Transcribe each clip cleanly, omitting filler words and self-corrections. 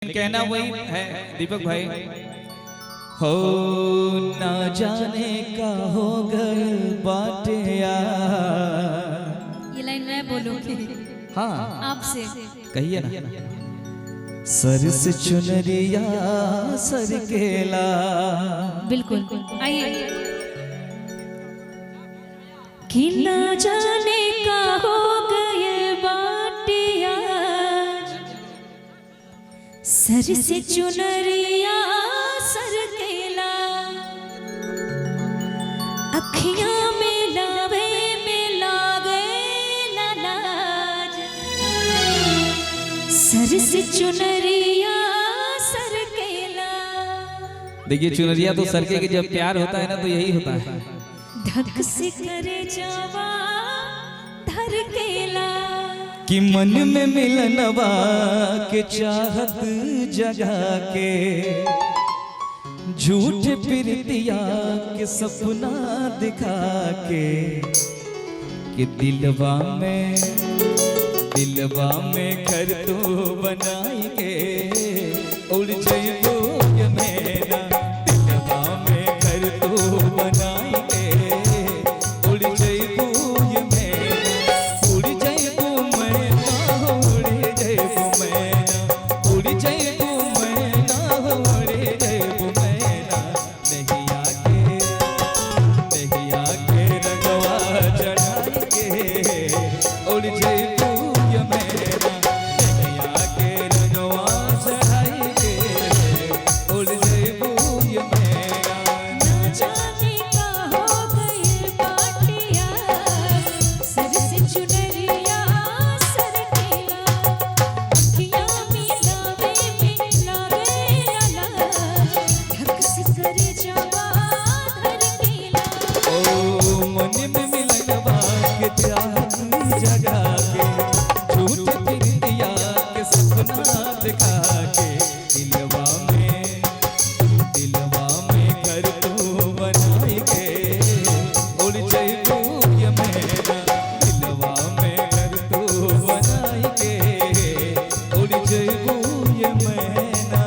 लेकिन कहना वही है दीपक भाई, हो ना जाने का हो गए बाटे यार। ये लाइन मैं बोलूंगी हाँ आपसे, कहिए ना। सर से चुनरिया सर केला। बिल्कुल आइए। कि ना जाने का हो गए बाटिया, सर से चुनरिया सर केला, अखियां में लावे में लागे लाज, सर से चुनरिया सर केला। देखिए चुनरिया तो सर के जब प्यार होता है ना तो यही होता है। धक से करे जावा धर केला, कि मन में मिलनवा के चाहत जगा के, झूठ प्रीतिया के सपना दिखा के, कि दिलवा में घर तो बनाई के, उड़ जाइबो ये मेरा, दिलवा में घर तो बनाई के, उड़ जाइबो ये मेरा, उड़ जाइबो मैना, उड़ जाइबो मैना, उड़ जाइबो मैना, उड़ जाइबो मैना, नहीं आके रंगवा चढ़ाई के, उड़ जाइबो ये मेरा, नहीं आके रंगवा चढ़ाई के, उड़ जाइबो ये मेरा। ना जाने का हो गए बाटिया, सर से चुनरिया सर केला, अखियां में लावे लाला, धक से करे जावा धर केला। ओ मन में मिलनवा के चाहत जगा के, झूठ प्रीतिया के सपना दिखा के, दिलवा में घर तो बनाई के, उड़ जाइबो ये मेरा, दिलवा में घर तो बनाई के, उड़ जाइबो ये मेरा।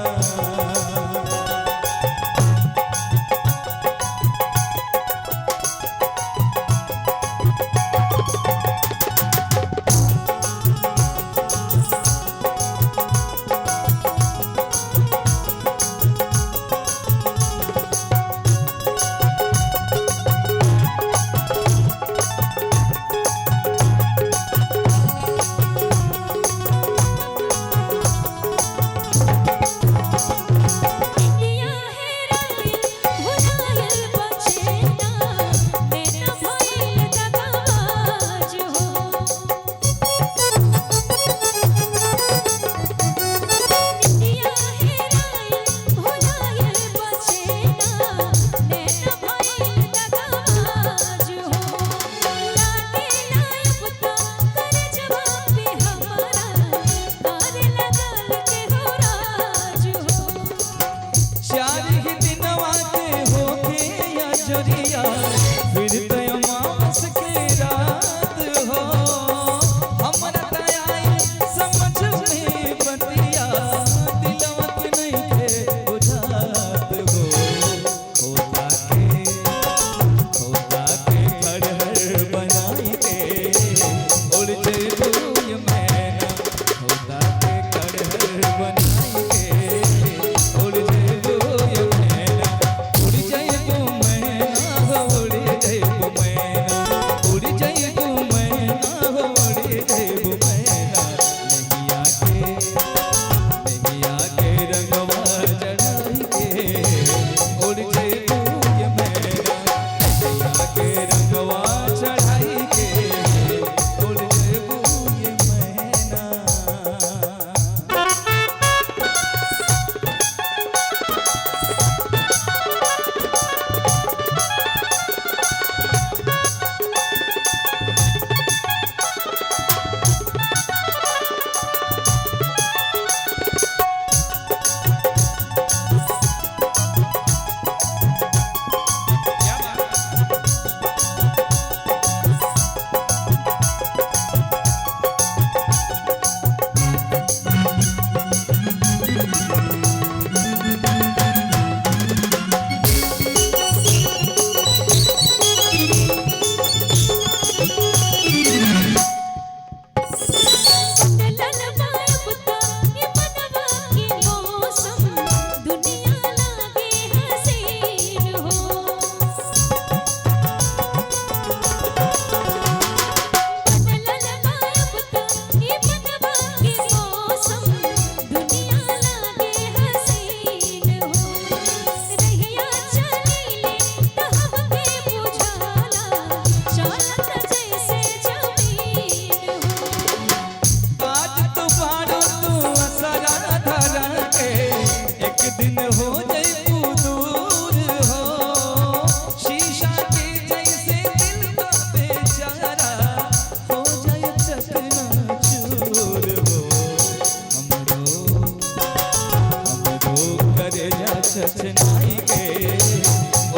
छछनाई के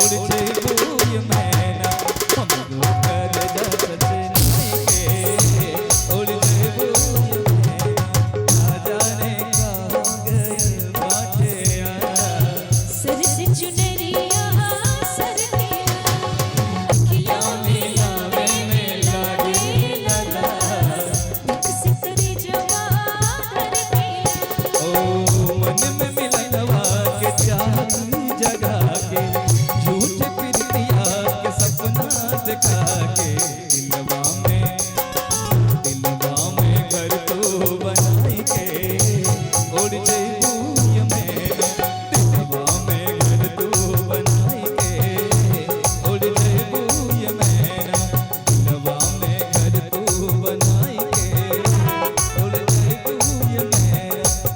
उड़ जइबू ये मैना हमरो कर जा छछनाई के उड़ जइबू ये मैना ना जाने कहाँ गइल बाटे यार सर से चुनरिया सर के अखियाँ मिलावे में लागे लला एक सिकरे जवा धर के ओ मन में मिलनवा के चाहत जगा के झूठ प्रीतिया के सपना दिखा के दिलवा में घर तो बनाई के उड़ जइबू ये मैना दिलवा में घर तो बनाई के उड़ जइबू ये मैना दिलवा में घर तो बनाई के उड़ जइबू ये मैना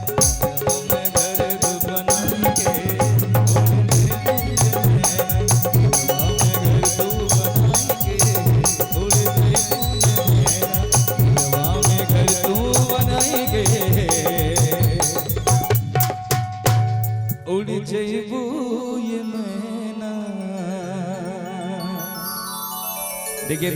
उड़ जइबू ये मैना देखिए